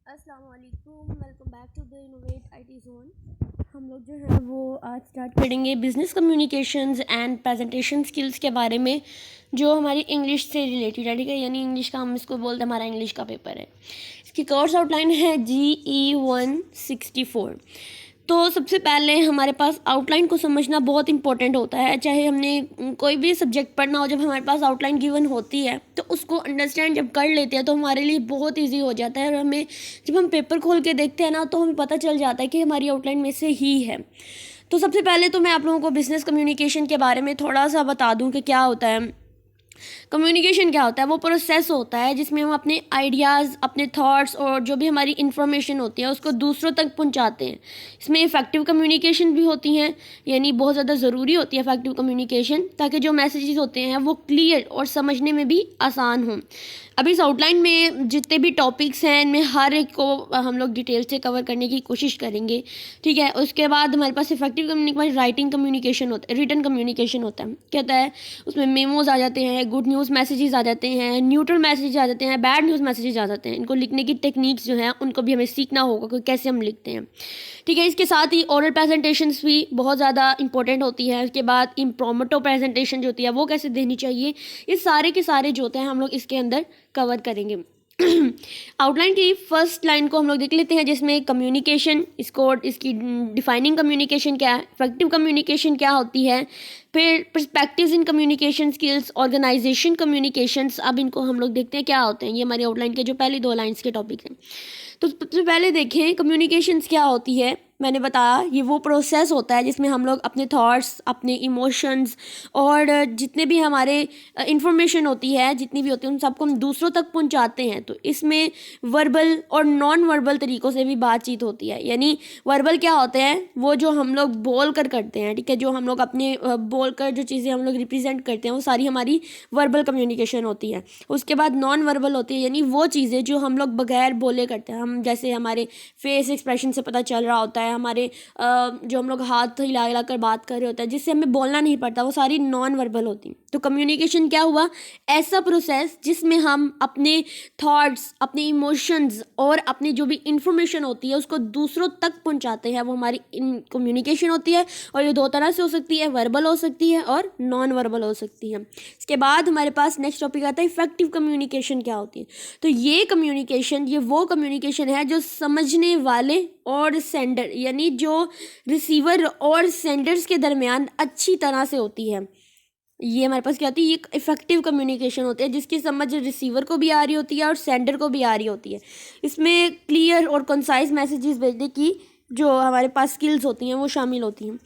अस्सलाम वालेकुम, welcome back to the Innovate IT zone. हम लोग जो है वो आज स्टार्ट करेंगे business communications and presentation skills के बारे में, जो हमारी इंग्लिश से रिलेटेड है। ठीक है, यानी इंग्लिश का हम इसको बोलते हैं, हमारा इंग्लिश का पेपर है। इसकी कोर्स आउटलाइन है GE 164। तो सबसे पहले हमारे पास आउटलाइन को समझना बहुत इंपॉर्टेंट होता है। चाहे हमने कोई भी सब्जेक्ट पढ़ना हो, जब हमारे पास आउटलाइन गिवन होती है तो उसको अंडरस्टैंड जब कर लेते हैं तो हमारे लिए बहुत इजी हो जाता है। और हमें जब हम पेपर खोल के देखते हैं ना, तो हमें पता चल जाता है कि हमारी आउटलाइन में से ही है। तो सबसे पहले तो मैं आप लोगों को बिजनेस कम्युनिकेशन के बारे में थोड़ा सा बता दूं कि क्या होता है। कम्युनिकेशन क्या होता है? वो प्रोसेस होता है जिसमें हम अपने आइडियाज़, अपने थॉट्स और जो भी हमारी इन्फॉर्मेशन होती है उसको दूसरों तक पहुंचाते हैं। इसमें इफ़ेक्टिव कम्युनिकेशन भी होती हैं, यानी बहुत ज़्यादा ज़रूरी होती है इफ़ेक्टिव कम्युनिकेशन, ताकि जो मैसेजेस होते हैं वो क्लियर और समझने में भी आसान हों। अब इस आउटलाइन में जितने भी टॉपिक्स हैं, इनमें हर एक को हम लोग डिटेल से कवर करने की कोशिश करेंगे। ठीक है, उसके बाद हमारे पास इफेक्टिव कम्युनिकेशन, राइटिंग कम्युनिकेशन होता है, रिटन कम्युनिकेशन होता है। क्या होता है उसमें? मेमोज आ जाते हैं, गुड न्यूज़ मैसेजेस आ जाते हैं, न्यूट्रल मैसेजेस आ जाते हैं, बैड न्यूज़ मैसेजेस आ जाते हैं। इनको लिखने की टेक्निक्स जो हैं उनको भी हमें सीखना होगा कि कैसे हम लिखते हैं। ठीक है, इसके साथ ही ओरल प्रेजेंटेशंस भी बहुत ज़्यादा इंपॉर्टेंट होती है। उसके बाद इम्प्रोम्प्टू प्रेजेंटेशन जो होती है वो कैसे देनी चाहिए, ये सारे के सारे जो होते हैं हम लोग इसके अंदर कवर करेंगे। आउटलाइन की फर्स्ट लाइन को हम लोग देख लेते हैं, जिसमें कम्युनिकेशन, इसकी डिफाइनिंग कम्युनिकेशन क्या है, इफेक्टिव कम्युनिकेशन क्या होती है, फिर perspectives in communication skills, organization communications. अब इनको हम लोग देखते हैं क्या होते हैं। ये हमारी आउटलाइन के जो पहली 2 लाइन्स के टॉपिक हैं। तो सबसे पहले देखें कम्युनिकेशंस क्या होती है। मैंने बताया ये वो प्रोसेस होता है जिसमें हम लोग अपने थॉट्स, अपने इमोशंस और जितने भी हमारे इंफॉर्मेशन होती है, जितनी भी होती है, उन सबको हम दूसरों तक पहुंचाते हैं। तो इसमें वर्बल और नॉन वर्बल तरीक़ों से भी बातचीत होती है। यानी वर्बल क्या होते हैं? वो जो हम लोग बोल कर करते हैं। ठीक है, जो हम लोग अपने बोल कर जो चीज़ें हम लोग रिप्रेजेंट करते हैं वो सारी हमारी वर्बल कम्युनिकेशन होती है। उसके बाद नॉन वर्बल होती है, यानी वो चीज़ें जो हम लोग बगैर बोले करते हैं। हम जैसे हमारे फेस एक्सप्रेशन से पता चल रहा होता है, हमारे जो हम लोग हाथ हिला हिला कर बात कर रहे होते हैं, जिससे हमें बोलना नहीं पड़ता, वो सारी नॉन वर्बल होती हैं। तो कम्युनिकेशन क्या हुआ? ऐसा प्रोसेस जिसमें हम अपने थॉट्स, अपने इमोशंस और अपनी जो भी इंफॉर्मेशन होती है उसको दूसरों तक पहुंचाते हैं, वो हमारी कम्युनिकेशन होती है। और ये 2 तरह से हो सकती है, वर्बल हो सकती है और नॉन वर्बल हो सकती है। इसके बाद हमारे पास नेक्स्ट टॉपिक आता है इफेक्टिव कम्युनिकेशन क्या होती है। तो ये कम्युनिकेशन, ये वो कम्युनिकेशन है जो समझने वाले और सेंडर, यानी जो रिसीवर और सेंडर्स के दरमियान अच्छी तरह से होती है। ये हमारे पास क्या होती है? ये इफेक्टिव कम्युनिकेशन होती है जिसकी समझ रिसीवर को भी आ रही होती है और सेंडर को भी आ रही होती है। इसमें क्लियर और कंसाइज मैसेजेस भेजने की जो हमारे पास स्किल्स होती हैं वो शामिल होती हैं।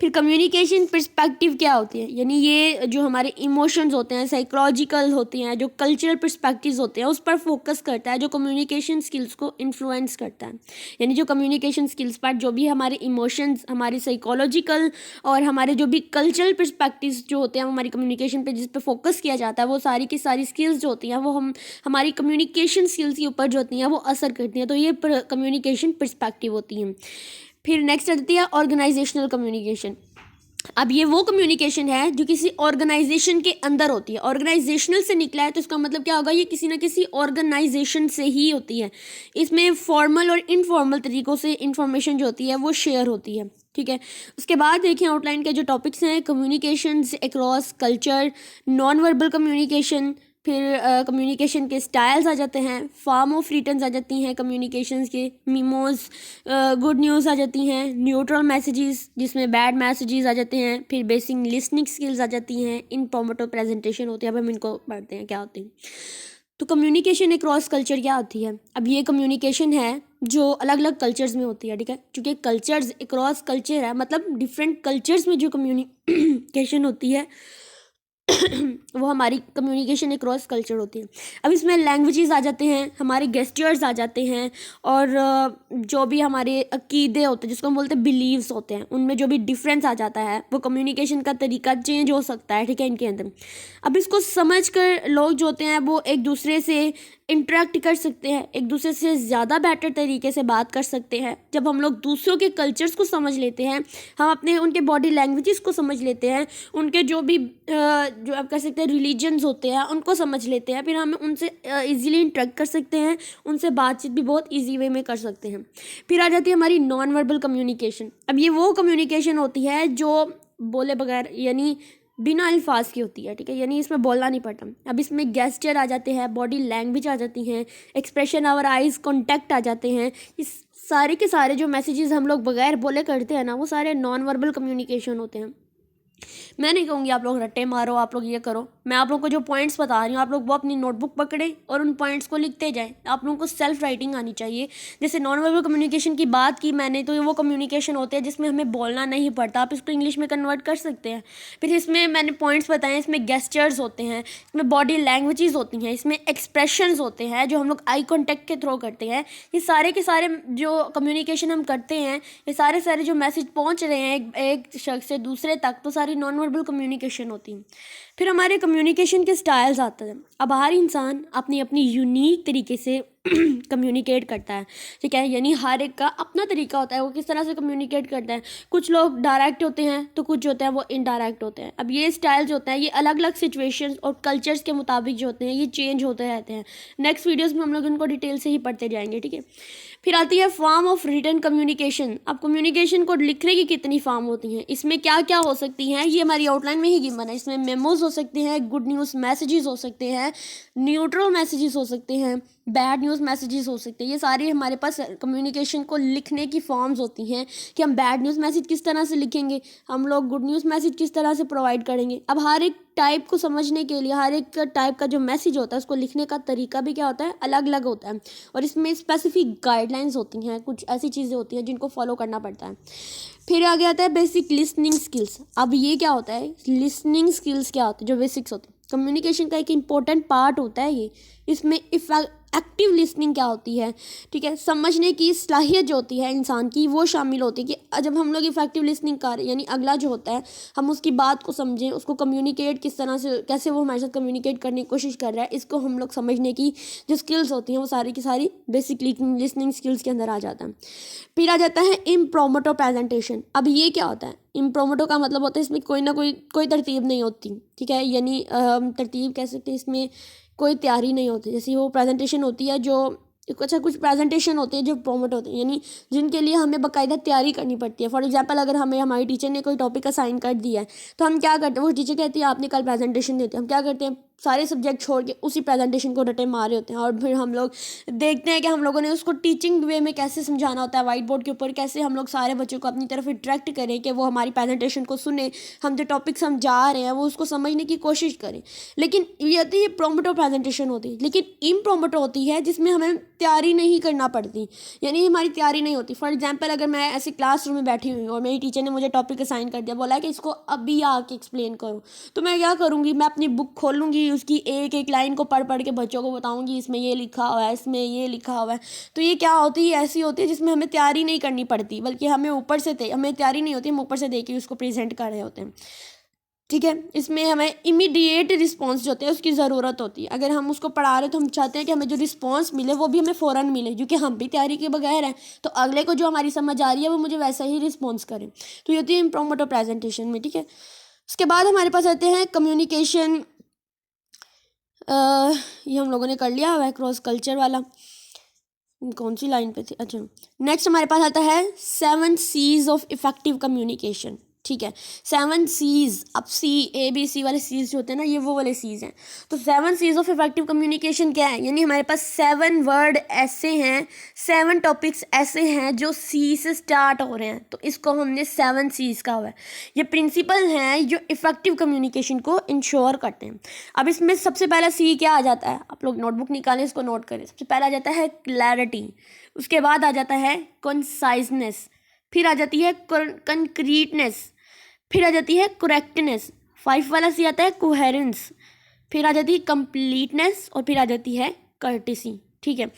फिर कम्युनिकेशन पर्सपेक्टिव क्या होती है? यानी ये जो हमारे इमोशंस होते हैं, साइकोलॉजिकल होते हैं, जो कल्चरल पर्सपेक्टिव्स होते हैं, उस पर फोकस करता है, जो कम्युनिकेशन स्किल्स को इन्फ्लुएंस करता है। यानी जो कम्युनिकेशन स्किल्स पर जो भी हमारे इमोशंस, हमारी साइकोलॉजिकल और हमारे जो भी कल्चरल पर्सपेक्टिव्स जो होते हैं, हमारी कम्युनिकेशन पे जिस पे फोकस किया जाता है, वो सारी की सारी स्किल्स जो होती हैं वो हमारी कम्युनिकेशन स्किल्स के ऊपर जो होती हैं वो असर करती हैं। तो ये कम्युनिकेशन पर्सपेक्टिव होती हैं। फिर नेक्स्ट आती है ऑर्गेनाइजेशनल कम्युनिकेशन। अब ये वो कम्युनिकेशन है जो किसी ऑर्गेनाइजेशन के अंदर होती है। ऑर्गेनाइजेशनल से निकला है तो इसका मतलब क्या होगा? ये किसी ना किसी ऑर्गेनाइजेशन से ही होती है। इसमें फॉर्मल और इनफॉर्मल तरीक़ों से इंफॉर्मेशन जो होती है वो शेयर होती है। ठीक है, उसके बाद देखिए आउटलाइन के जो टॉपिक्स हैं, communications across culture, non verbal communication, फिर कम्युनिकेशन के स्टाइल्स आ जाते हैं, फॉर्म ऑफ रिटर्न्स आ जाती हैं कम्युनिकेशंस के, मीमोज, गुड न्यूज़ आ जाती हैं, न्यूट्रल मैसेजेस जिसमें बैड मैसेजेस आ जाते हैं, फिर बेसिक लिसनिंग स्किल्स आ जाती हैं, इनफॉर्मेटिव प्रेजेंटेशन होती है। अब हम इनको पढ़ते हैं क्या होती हैं। तो कम्युनिकेशन अक्रॉस कल्चर क्या होती है? अब ये कम्युनिकेशन है जो अलग अलग कल्चर्स में होती है। ठीक है, क्योंकि कल्चर्स अक्रॉस कल्चर है, मतलब डिफरेंट कल्चर्स में जो कम्युनिकेशन होती है वो हमारी कम्युनिकेशन अक्रॉस कल्चर होती है। अब इसमें लैंग्वेजेस आ जाते हैं, हमारे गेस्चर्स आ जाते हैं, और जो भी हमारे अकीदे होते हैं, जिसको हम बोलते हैं बिलीव्स होते हैं, उनमें जो भी डिफरेंस आ जाता है, वो कम्युनिकेशन का तरीका चेंज हो सकता है। ठीक है, इनके अंदर अब इसको समझ कर लोग जो होते हैं वो एक दूसरे से इंटरेक्ट कर सकते हैं, एक दूसरे से ज़्यादा बेटर तरीके से बात कर सकते हैं। जब हम लोग दूसरों के कल्चर्स को समझ लेते हैं, हम अपने उनके बॉडी लैंग्वेजेस को समझ लेते हैं, उनके जो भी जो आप कह सकते हैं रिलीजन्स होते हैं उनको समझ लेते हैं, फिर हम उनसे ईजिली इंटरेक्ट कर सकते हैं, उनसे बातचीत भी बहुत ईजी वे में कर सकते हैं। फिर आ जाती है हमारी नॉन वर्बल कम्युनिकेशन। अब ये वो कम्युनिकेशन होती है जो बोले बगैर यानी बिना अल्फाज की होती है, ठीक है, यानी इसमें बोलना नहीं पड़ता। अब इसमें गेस्चर आ जाते हैं, बॉडी लैंग्वेज आ जाती हैं, एक्सप्रेशन और आइज़ कॉन्टैक्ट आ जाते हैं। इस सारे के सारे जो मैसेजेस हम लोग बगैर बोले करते हैं ना, वो सारे नॉन वर्बल कम्युनिकेशन होते हैं। मैं नहीं कहूँगी आप लोग रट्टे मारो, आप लोग ये करो। मैं आप लोगों को जो पॉइंट्स बता रही हूँ, आप लोग वो अपनी नोटबुक पकड़ें और उन पॉइंट्स को लिखते जाएं। आप लोगों को सेल्फ राइटिंग आनी चाहिए। जैसे नॉन वर्बल कम्युनिकेशन की बात की मैंने, तो ये वो कम्युनिकेशन होते हैं जिसमें हमें बोलना नहीं पड़ता, आप इसको इंग्लिश में कन्वर्ट कर सकते हैं। फिर इसमें मैंने पॉइंट्स बताए, इसमें गेस्चर्स होते हैं, इसमें बॉडी लैंग्वेजेस होती हैं, इसमें एक्सप्रेशंस होते हैं जो हम लोग आई कॉन्टैक्ट के थ्रू करते हैं। ये सारे के सारे जो कम्युनिकेशन हम करते हैं, ये सारे सारे जो मैसेज पहुँच रहे हैं एक शख्स से दूसरे तक, तो सारी नॉन वर्बल कम्युनिकेशन होती है। फिर हमारे कम्युनिकेशन के स्टाइल्स आते हैं। अब हर इंसान अपनी अपनी यूनिक तरीके से कम्युनिकेट करता है, ठीक है, यानी हर एक का अपना तरीका होता है वो किस तरह से कम्युनिकेट करता है। कुछ लोग डायरेक्ट होते हैं तो कुछ जो होते हैं वो इनडायरेक्ट होते हैं। अब ये स्टाइल्स होते हैं, ये अलग अलग सिचुएशंस और कल्चर्स के मुताबिक जो होते हैं ये चेंज होते रहते हैं। नेक्स्ट वीडियोस में हम लोग इनको डिटेल से ही पढ़ते जाएंगे, ठीक है। फिर आती है फॉर्म ऑफ रिटन कम्युनिकेशन। अब कम्युनिकेशन को लिखने की कितनी फॉर्म होती हैं, इसमें क्या क्या हो सकती हैं, ये हमारी आउटलाइन में ही गिवन है। इसमें मेमोज हो सकते हैं, गुड न्यूज़ मैसेजेस हो सकते हैं, न्यूट्रल मैसेजेस हो सकते हैं, बैड न्यूज़ मैसेजेस हो सकते हैं। ये सारी हमारे पास कम्युनिकेशन को लिखने की फॉर्म्स होती हैं कि हम बैड न्यूज़ मैसेज किस तरह से लिखेंगे, हम लोग गुड न्यूज़ मैसेज किस तरह से प्रोवाइड करेंगे। अब हर एक टाइप को समझने के लिए हर एक टाइप का जो मैसेज होता है उसको लिखने का तरीका भी क्या होता है, अलग अलग होता है, और इसमें स्पेसिफिक गाइडलाइंस होती हैं, कुछ ऐसी चीज़ें होती हैं जिनको फॉलो करना पड़ता है। फिर आगे आता है बेसिक लिसनिंग स्किल्स। अब ये क्या होता है, लिसनिंग स्किल्स क्या होते हैं, जो बेसिक्स होते हैं, कम्युनिकेशन का एक इम्पोर्टेंट पार्ट होता है ये। इसमें एक्टिव लिसनिंग क्या होती है, ठीक है, समझने की सलाहियत जो होती है इंसान की वो शामिल होती है कि जब हम लोग इफेक्टिव लिसनिंग कर रहे हैं, यानी अगला जो होता है हम उसकी बात को समझें, उसको कम्युनिकेट किस तरह से, कैसे वो हमारे साथ कम्युनिकेट करने की कोशिश कर रहा है, इसको हम लोग समझने की जो स्किल्स होती हैं वो सारी की सारी बेसिक लिसनिंग स्किल्स के अंदर आ जाता है। फिर आ जाता है इम्प्रोम्प्टू प्रेजेंटेशन। अब ये क्या होता है, इम्प्रोम्प्टू का मतलब होता है इसमें कोई ना कोई तरतीब नहीं होती, ठीक है, यानी तरतीब कह सकते हैं, इसमें कोई तैयारी नहीं होती। जैसे वो प्रेजेंटेशन होती है जो अच्छा, कुछ प्रेजेंटेशन होते हैं जो प्रोमोट होते हैं, यानी जिनके लिए हमें बाकायदा तैयारी करनी पड़ती है। फॉर एग्जांपल अगर हमें हमारी टीचर ने कोई टॉपिक असाइन कर दिया है तो हम क्या करते हैं, वो टीचर कहती है आपने कल प्रेजेंटेशन देते हैं, हम क्या करते हैं सारे सब्जेक्ट छोड़ के उसी प्रेजेंटेशन को रटे मारे होते हैं, और फिर हम लोग देखते हैं कि हम लोगों ने उसको टीचिंग वे में कैसे समझाना होता है, वाइट बोर्ड के ऊपर कैसे हम लोग सारे बच्चों को अपनी तरफ अट्रैक्ट करें कि वो हमारी प्रेजेंटेशन को सुने, हम जो टॉपिक समझा रहे हैं वो उसको समझने की कोशिश करें। लेकिन ये होती है प्रोम्प्टू प्रेजेंटेशन होती है। लेकिन इम्प्रोम्प्टू होती है जिसमें हमें तैयारी नहीं करना पड़ती, यानी हमारी तैयारी नहीं होती। फॉर एग्जाम्पल अगर मैं ऐसे क्लासरूम में बैठी हुई हूँ और मेरी टीचर ने मुझे टॉपिक असाइन कर दिया, बोला है कि इसको अभी आके एक्सप्लेन करो, तो मैं क्या करूँगी, मैं अपनी बुक खोलूँगी, उसकी एक एक लाइन को पढ़ के बच्चों को बताऊंगी इसमें ये लिखा हुआ है, इसमें ये लिखा हुआ है। तो ये क्या होती है, ऐसी होती है जिसमें हमें तैयारी नहीं करनी पड़ती, बल्कि हमें ऊपर से हमें तैयारी नहीं होती, हम ऊपर से देख के उसको प्रेजेंट कर रहे होते हैं, ठीक है। इसमें हमें इमीडिएट रिस्पांस जो होता है उसकी ज़रूरत होती है। अगर हम उसको पढ़ा रहे तो हम चाहते हैं कि हमें जो रिस्पांस मिले वो भी हमें फ़ौरन मिले, क्योंकि हम भी तैयारी के बगैर हैं, तो अगले को जो हमारी समझ आ रही है वो मुझे वैसा ही रिस्पॉन्स करें। तो ये होती है इम्प्रोम्प्टू प्रेजेंटेशन में, ठीक है। उसके बाद हमारे पास आते हैं कम्युनिकेशन, ये हम लोगों ने कर लिया हुआ है क्रॉस कल्चर वाला, कौन सी लाइन पे थी, अच्छा। नेक्स्ट हमारे पास आता है 7 C's ऑफ इफेक्टिव कम्युनिकेशन, ठीक है। 7 C's, अब CABC वाले C's जो होते हैं ना, ये वो वाले C's हैं। तो 7 C's ऑफ इफेक्टिव कम्युनिकेशन क्या है, यानी हमारे पास 7 वर्ड ऐसे हैं, 7 टॉपिक्स ऐसे हैं जो C से स्टार्ट हो रहे हैं, तो इसको हमने 7 C's का हुआ है। ये प्रिंसिपल हैं जो इफेक्टिव कम्युनिकेशन को इंश्योर करते हैं। अब इसमें सबसे पहला C क्या आ जाता है, आप लोग नोटबुक निकालें, इसको नोट करें। सबसे पहला आ जाता है क्लैरिटी, उसके बाद आ जाता है कंसाइजनेस, फिर आ जाती है कंक्रीटनेस, फिर आ जाती है करेक्टनेस, 5 वाला सी आता है कोहेरेंस, फिर आ जाती है कंप्लीटनेस, और फिर आ जाती है कर्टेसी, ठीक है।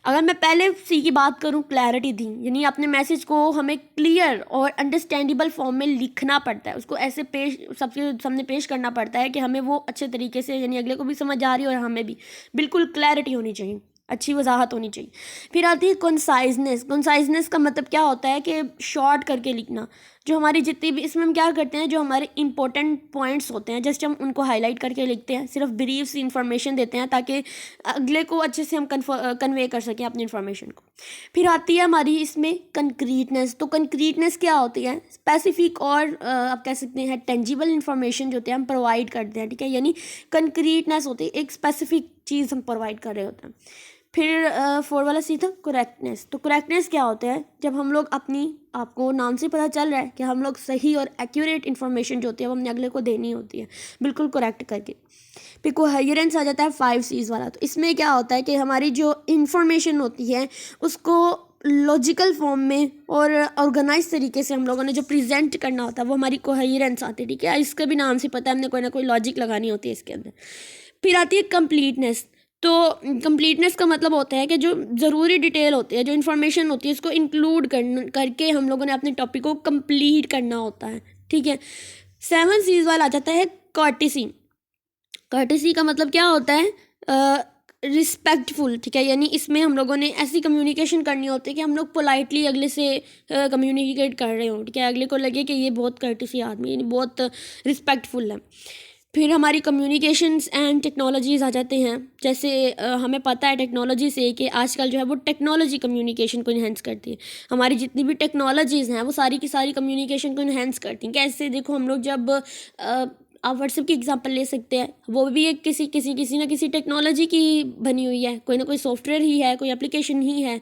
अगर मैं पहले सी की बात करूँ, क्लैरिटी थी, यानी अपने मैसेज को हमें क्लियर और अंडरस्टैंडेबल फॉर्म में लिखना पड़ता है, उसको ऐसे पेश सबके सामने पेश करना पड़ता है कि हमें वो अच्छे तरीके से, यानी अगले को भी समझ आ रही है और हमें भी बिल्कुल क्लैरिटी होनी चाहिए, अच्छी वजाहत होनी चाहिए। फिर आती है कंसाइजनेस। कंसाइजनेस का मतलब क्या होता है कि शॉर्ट करके लिखना। जो हमारी जितनी भी, इसमें हम क्या करते हैं, जो हमारे इंपॉर्टेंट पॉइंट्स होते हैं जस्ट हम उनको हाईलाइट करके लिखते हैं, सिर्फ ब्रीफ सी इन्फॉर्मेशन देते हैं ताकि अगले को अच्छे से हम कन्वे कर सकें अपनी इन्फॉर्मेशन को। फिर आती है हमारी इसमें कंक्रीटनेस। तो कंक्रीटनेस क्या होती है, स्पेसिफिक और आप कह सकते हैं टेंजिबल इन्फॉर्मेशन जो होती है हम प्रोवाइड करते हैं, ठीक है, यानी कंक्रीटनेस होती है, एक स्पेसिफिक चीज़ हम प्रोवाइड कर रहे होते हैं। फिर 4 वाला सी था करेक्टनेस। तो करेक्टनेस क्या होता है, जब हम लोग अपनी, आपको नाम से पता चल रहा है कि हम लोग सही और एक्यूरेट इन्फॉर्मेशन जो होती है वो हमने अगले को देनी होती है, बिल्कुल करेक्ट करके। फिर कोहेरेंस आ जाता है 5 C's वाला। तो इसमें क्या होता है कि हमारी जो इन्फॉर्मेशन होती है उसको लॉजिकल फॉर्म में और ऑर्गेनाइज तरीके से हम लोगों ने जो प्रेजेंट करना होता है वो हमारी कोहेरेंस आती है, ठीक है। इसका भी नाम से पता है, हमने कोई ना कोई लॉजिक लगानी होती है इसके अंदर। फिर आती है कंप्लीटनेस। तो कंप्लीटनेस का मतलब होता है कि जो ज़रूरी डिटेल होती है, जो इन्फॉर्मेशन होती है, उसको इंक्लूड करके हम लोगों ने अपने टॉपिक को कंप्लीट करना होता है, ठीक है। 7 C's वाला आ जाता है कर्टेसी। कर्टेसी का मतलब क्या होता है, रिस्पेक्टफुल, ठीक है, यानी इसमें हम लोगों ने ऐसी कम्युनिकेशन करनी होती है कि हम लोग पोलाइटली अगले से कम्युनिकेट कर रहे हों, ठीक है, अगले को लगे कि ये बहुत कर्टेसी आदमी, यानी बहुत रिस्पेक्टफुल है। फिर हमारी कम्युनिकेशंस एंड टेक्नोलॉजीज़ आ जाते हैं। जैसे हमें पता है टेक्नोलॉजी से कि आजकल जो है वो टेक्नोलॉजी कम्युनिकेशन को इन्हेंस करती है। हमारी जितनी भी टेक्नोलॉजीज़ हैं वो सारी की सारी कम्युनिकेशन को इन्हेंस करती हैं। कैसे, देखो हम लोग जब आप व्हाट्सएप की एग्जांपल ले सकते हैं, वो भी एक किसी ना किसी टेक्नोलॉजी की बनी हुई है, कोई ना कोई सॉफ्टवेयर ही है, कोई एप्लीकेशन ही है,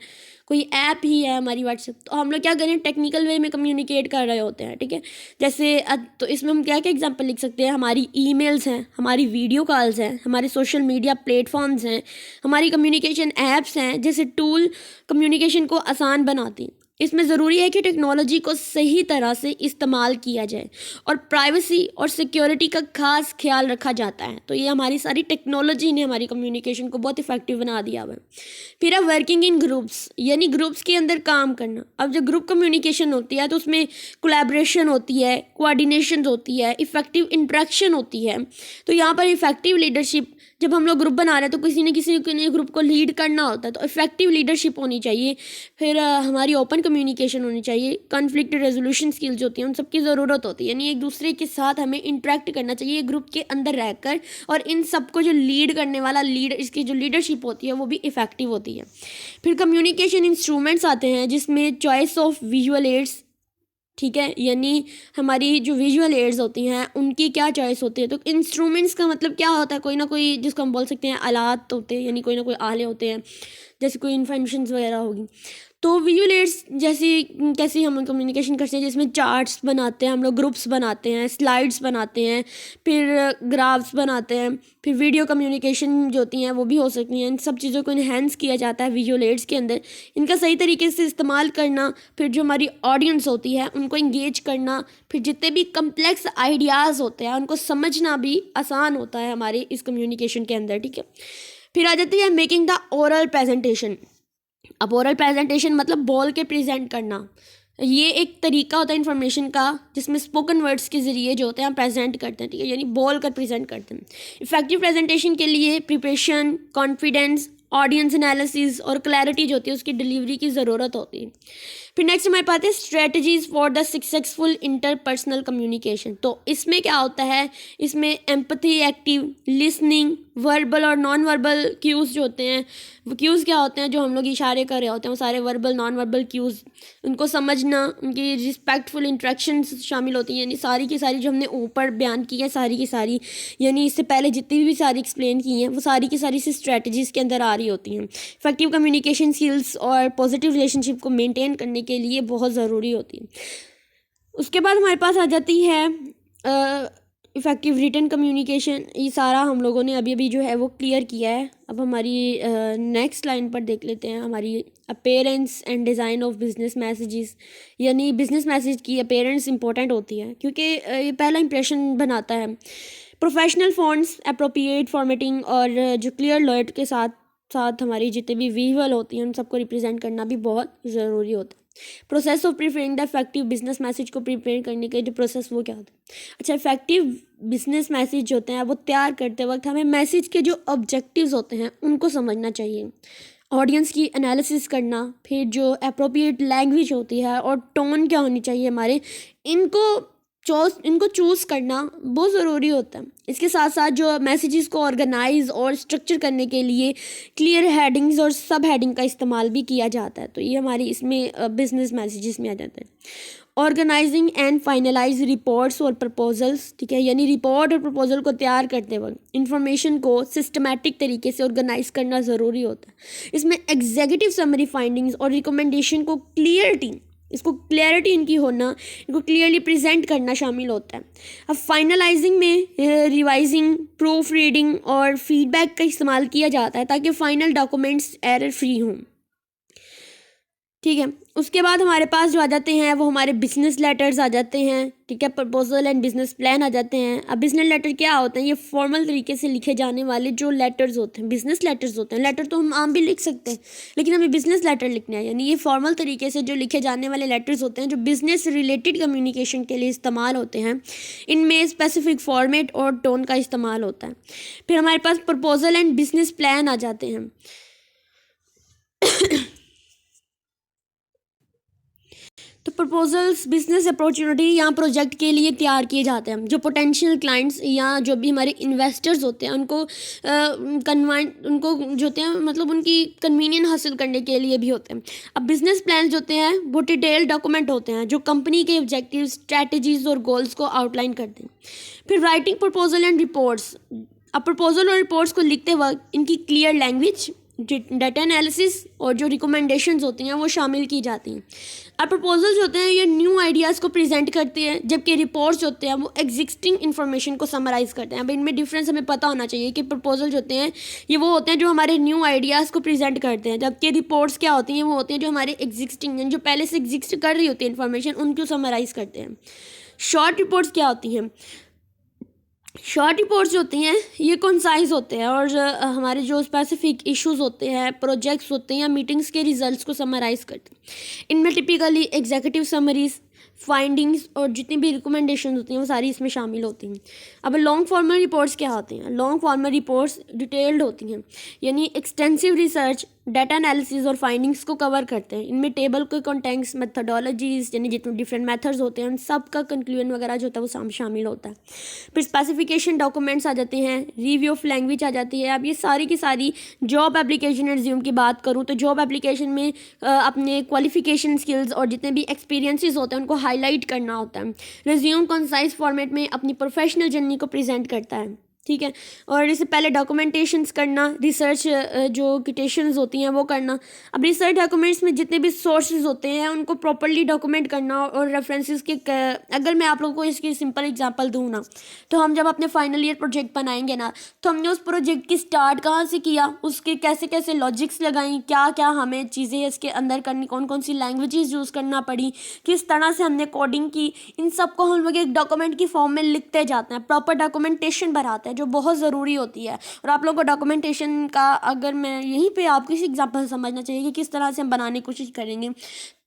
कोई ऐप ही है हमारी व्हाट्सएप। तो हम लोग क्या करें, टेक्निकल वे में कम्युनिकेट कर रहे होते हैं, ठीक है। जैसे तो इसमें हम क्या क्या एग्जांपल लिख सकते हैं, हमारी ईमेल्स हैं, हमारी वीडियो कॉल्स हैं, हमारे सोशल मीडिया प्लेटफॉर्म्स हैं, हमारी कम्युनिकेशन ऐप्स हैं, जैसे टूल कम्युनिकेशन को आसान बनाती हैं। इसमें ज़रूरी है कि टेक्नोलॉजी को सही तरह से इस्तेमाल किया जाए और प्राइवेसी और सिक्योरिटी का खास ख्याल रखा जाता है। तो ये हमारी सारी टेक्नोलॉजी ने हमारी कम्युनिकेशन को बहुत इफेक्टिव बना दिया हुआ है। फिर अब वर्किंग इन ग्रुप्स, यानी ग्रुप्स के अंदर काम करना। अब जब ग्रुप कम्युनिकेशन होती है तो उसमें कोलैबोरेशन होती है, कोऑर्डिनेशन होती है, इफेक्टिव इंटरेक्शन होती है। तो यहाँ पर इफेक्टिव लीडरशिप, जब हम लोग ग्रुप बना रहे हैं तो किसी न किसी ने ग्रुप को लीड करना होता है, तो इफेक्टिव लीडरशिप होनी चाहिए। फिर हमारी ओपन कम्युनिकेशन होनी चाहिए, कॉन्फ्लिक्ट रेजोल्यूशन स्किल्स होती हैं, उन सबकी ज़रूरत होती है, यानी एक दूसरे के साथ हमें इंटरेक्ट करना चाहिए ग्रुप के अंदर रहकर, और इन सबको जो लीड करने वाला इसकी जो लीडरशिप होती है वो भी इफेक्टिव होती है। फिर कम्युनिकेशन इंस्ट्रूमेंट्स आते हैं जिसमें चॉइस ऑफ विजुअल एड्स, ठीक है, यानी हमारी जो विजुअल एड्स होती हैं उनकी क्या चॉइस होती है। तो इंस्ट्रूमेंट्स का मतलब क्या होता है, कोई ना कोई जिसको हम बोल सकते हैं आलात होते हैं, यानी कोई ना कोई आले होते हैं, जैसे कोई इन्फॉर्मेशंस वगैरह होगी। तो विजुअल एड्स जैसी कैसे हम कम्युनिकेशन करते हैं, जिसमें चार्ट्स बनाते हैं हम लोग, ग्रुप्स बनाते हैं, स्लाइड्स बनाते हैं, फिर ग्राफ्स बनाते हैं, फिर वीडियो कम्युनिकेशन जो होती हैं वो भी हो सकती हैं। इन सब चीज़ों को इन्हेंस किया जाता है विजुअल एड्स के अंदर। इनका सही तरीके से इस्तेमाल करना, फिर जो हमारी ऑडियंस होती है उनको इंगेज करना, फिर जितने भी कम्प्लेक्स आइडियाज़ होते हैं उनको समझना भी आसान होता है हमारे इस कम्युनिकेशन के अंदर, ठीक है। फिर आ जाती है मेकिंग द ओरल प्रेजेंटेशन। अब ओरल प्रेजेंटेशन मतलब बोल के प्रेजेंट करना। ये एक तरीका होता है इन्फॉर्मेशन का जिसमें स्पोकन वर्ड्स के ज़रिए जो होते हैं हम प्रेजेंट करते हैं, ठीक है, यानी बोल कर प्रेजेंट करते हैं। इफेक्टिव प्रेजेंटेशन के लिए प्रिपरेशन, कॉन्फिडेंस, ऑडियंस एनालिसिस और क्लैरिटी जो होती है उसकी डिलीवरी की ज़रूरत होती है। फिर नेक्स्ट हमारे पास है strategies for the successful interpersonal communication. तो इसमें क्या होता है, इसमें एम्पैथी, एक्टिव लिसनिंग, वर्बल और नॉन वर्बल क्यूज़ जो होते हैं, वो क्यूज़ क्या होते हैं, जो हम लोग इशारे कर रहे होते हैं वो सारे वर्बल नॉन वर्बल क्यूज़, उनको समझना, उनकी रिस्पेक्टफुल इंट्रैक्शंस शामिल होती हैं, यानी सारी की सारी जो हमने ऊपर बयान की है सारी की सारी, यानी इससे पहले जितनी भी सारी एक्सप्लेन की हैं वो सारी की सारी से स्ट्रेटजीज़ के अंदर आ रही होती हैं। इफेक्टिव कम्युनिकेशन स्किल्स और पॉजिटिव रिलेशनशिप को मेनटेन करने के लिए बहुत ज़रूरी होती है। उसके बाद हमारे पास आ जाती है इफ़ेक्टिव रिटन कम्युनिकेशन। ये सारा हम लोगों ने अभी जो है वो क्लियर किया है। अब हमारी नेक्स्ट लाइन पर देख लेते हैं हमारी appearance and design of business messages, यानी बिजनेस मैसेज की अपीयरेंस इंपॉर्टेंट होती है क्योंकि ये पहला इंप्रेशन बनाता है। प्रोफेशनल फॉन्ट्स, अप्रोप्रिएट फॉर्मेटिंग और जो क्लियर लर्ट के साथ साथ हमारी जितने भी विजुअल होती हैं उन सबको रिप्रेजेंट करना भी बहुत ज़रूरी होता है। Process of preparing the effective business message को प्रिपेयर करने के जो प्रोसेस वो क्या होता है। अच्छा, इफेक्टिव बिजनेस मैसेज होते हैं वो तैयार करते वक्त हमें मैसेज के जो ऑब्जेक्टिव्स होते हैं उनको समझना चाहिए, ऑडियंस की एनालिसिस करना, फिर जो अप्रोप्रिएट लैंग्वेज होती है और टोन क्या होनी चाहिए हमारे, इनको चूज़ करना बहुत ज़रूरी होता है। इसके साथ साथ जो मैसेजेस को ऑर्गेनाइज और स्ट्रक्चर करने के लिए क्लियर हेडिंग्स और सब हेडिंग का इस्तेमाल भी किया जाता है। तो ये हमारी इसमें बिजनेस मैसेजेस में आ जाता है। ऑर्गेनाइजिंग एंड फाइनलाइज रिपोर्ट्स और प्रपोजल्स, ठीक है, यानी रिपोर्ट और प्रपोजल को तैयार करते वक्त इंफॉर्मेशन को सिस्टमैटिक तरीके से ऑर्गेनाइज करना ज़रूरी होता है। इसमें एग्जीक्यूटिव समरी फाइंडिंग्स और रिकमेंडेशन को क्लियरिटी इनकी होना, इनको क्लियरली प्रेजेंट करना शामिल होता है। अब फाइनलाइजिंग में रिवाइजिंग, प्रूफ रीडिंग और फीडबैक का इस्तेमाल किया जाता है ताकि फाइनल डॉक्यूमेंट्स एरर फ्री हों, ठीक है। उसके बाद हमारे पास जो आ जाते हैं वो हमारे बिजनेस लेटर्स आ जाते हैं, ठीक है, प्रपोजल एंड बिजनेस प्लान आ जाते हैं। अब बिजनेस लेटर क्या होते हैं, ये फॉर्मल तरीके से लिखे जाने वाले जो लेटर्स होते हैं, बिजनेस लेटर्स होते हैं। लेटर तो हम आम भी लिख सकते हैं लेकिन हमें बिजनेस लेटर लिखना है, यानी ये फॉर्मल तरीके से जो लिखे जाने वाले लेटर्स होते हैं जो बिजनेस रिलेटेड कम्युनिकेशन के लिए इस्तेमाल होते हैं। इनमें स्पेसिफिक फॉर्मेट और टोन का इस्तेमाल होता है। फिर हमारे पास प्रपोजल एंड बिजनेस प्लान आ जाते हैं। तो प्रपोजल्स बिजनेस अपॉर्चुनिटी यहाँ प्रोजेक्ट के लिए तैयार किए जाते हैं। जो पोटेंशियल क्लाइंट्स या जो भी हमारे इन्वेस्टर्स होते हैं उनको जो होते हैं मतलब उनकी कन्वीनियंस हासिल करने के लिए भी होते हैं। अब बिजनेस प्लान जो होते हैं वो डिटेल डॉक्यूमेंट होते हैं जो कंपनी के ऑब्जेक्टिव, स्ट्रैटेजीज और गोल्स को आउटलाइन करते हैं। फिर राइटिंग प्रपोजल एंड रिपोर्ट्स। अब प्रपोजल और रिपोर्ट्स को लिखते वक्त इनकी क्लियर लैंग्वेज, डाटा एनालिसिस और जो रिकमेंडेशंस होती हैं वो शामिल की जाती हैं। अब प्रपोजल्स होते हैं ये न्यू आइडियाज़ को प्रेजेंट करते हैं, जबकि रिपोर्ट्स होते हैं वो एग्जिस्टिंग इन्फॉर्मेशन को समराइज़ करते हैं। अब इनमें डिफरेंस हमें पता होना चाहिए कि प्रपोजल्स होते हैं ये वो होते हैं जो हमारे न्यू आइडियाज़ को प्रेजेंट करते हैं, जबकि रिपोर्ट्स क्या होती हैं वो होती हैं जो हमारे एग्जिस्टिंग जो पहले से एग्जिस्ट कर रही होती है इन्फॉर्मेशन उनको समराइज़ करते हैं। शॉर्ट रिपोर्ट्स क्या होती हैं, शॉर्ट रिपोर्ट्स जो होती हैं ये कंसाइज होते हैं और हमारे जो स्पेसिफिक इश्यूज होते हैं, प्रोजेक्ट्स होते हैं या मीटिंग्स के रिजल्ट्स को समराइज़ करते हैं। इनमें टिपिकली एग्जीक्यूटिव समरीज, फाइंडिंग्स और जितनी भी रिकमेंडेशन होती हैं वो सारी इसमें शामिल होती हैं। अब लॉन्ग फॉर्मल रिपोर्ट्स क्या होती हैं, लॉन्ग फॉर्मल रिपोर्ट्स डिटेल्ड होती हैं, यानी एक्सटेंसिव रिसर्च, डाटा एनालिसिस और फाइंडिंग्स को कवर करते हैं। इनमें टेबल के कंटेंट्स, मेथडोलॉजीज यानी जितने डिफरेंट मेथड्स होते हैं उन सब का कंक्लूजन वगैरह जो होता है वो शामिल होता है। फिर स्पेसिफिकेशन डॉक्यूमेंट्स आ जाते हैं, रिव्यू ऑफ लैंग्वेज आ जाती है। अब ये सारी की सारी जॉब एप्लीकेशन रिज्यूम की बात करूँ तो जॉब एप्लीकेशन में अपने क्वालिफिकेशन, स्किल्स और जितने भी एक्सपीरियंसेस होते हैं उनको हाईलाइट करना होता है। रिज्यूम कंसाइज फॉर्मेट में अपनी प्रोफेशनल जर्नी को प्रेजेंट करता है, ठीक है। और इससे पहले डॉक्यूमेंटेशंस करना, रिसर्च जो किटेशंस होती हैं वो करना। अब रिसर्च डॉक्यूमेंट्स में जितने भी सोर्सेज होते हैं उनको प्रॉपर्ली डॉक्यूमेंट करना और रेफरेंसेस के अगर मैं आप लोगों को इसकी सिंपल एग्जांपल दूँ ना तो हम जब अपने फाइनल ईयर प्रोजेक्ट बनाएंगे ना तो हमने उस प्रोजेक्ट की स्टार्ट कहाँ से किया, उसके कैसे कैसे लॉजिक्स लगाई, क्या क्या हमें चीज़ें इसके अंदर करनी, कौन कौन सी लैंग्वेजेस यूज़ करना पड़ी, किस तरह से हमने कोडिंग की, इन सबको हम लोग एक डॉक्यूमेंट की फॉर्म में लिखते जाते हैं। प्रॉपर डॉक्यूमेंटेशन बनाते हैं जो बहुत ज़रूरी होती है। और आप लोगों को डॉक्यूमेंटेशन का अगर मैं यहीं पे आपको इस एग्जांपल से समझना चाहिए कि किस तरह से हम बनाने की कोशिश करेंगे।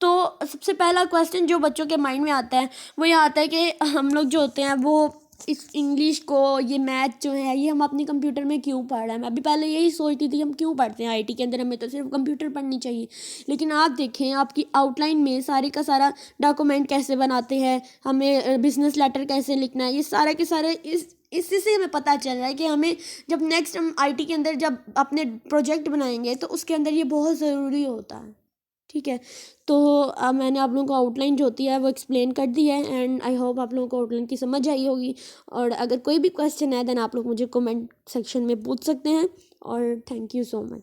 तो सबसे पहला क्वेश्चन जो बच्चों के माइंड में आता है वो ये आता है कि हम लोग जो होते हैं वो इस इंग्लिश को, ये मैथ जो है ये हम अपने कंप्यूटर में क्यों पढ़ रहे हैं। मैं अभी पहले यही सोचती थी हम क्यों पढ़ते हैं आईटी के अंदर, हमें तो सिर्फ कंप्यूटर पढ़नी चाहिए। लेकिन आप देखें आपकी आउटलाइन में सारे का सारा डॉक्यूमेंट कैसे बनाते हैं, हमें बिजनेस लेटर कैसे लिखना है, ये सारे के सारे इससे से हमें पता चल रहा है कि हमें जब नेक्स्ट हम आईटी के अंदर जब अपने प्रोजेक्ट बनाएंगे तो उसके अंदर ये बहुत ज़रूरी होता है, ठीक है। तो मैंने आप लोगों को आउटलाइन जो होती है वो एक्सप्लेन कर दी है एंड आई होप आप लोगों को आउटलाइन की समझ आई होगी। और अगर कोई भी क्वेश्चन है देन आप लोग मुझे कमेंट सेक्शन में पूछ सकते हैं। और थैंक यू सो मच।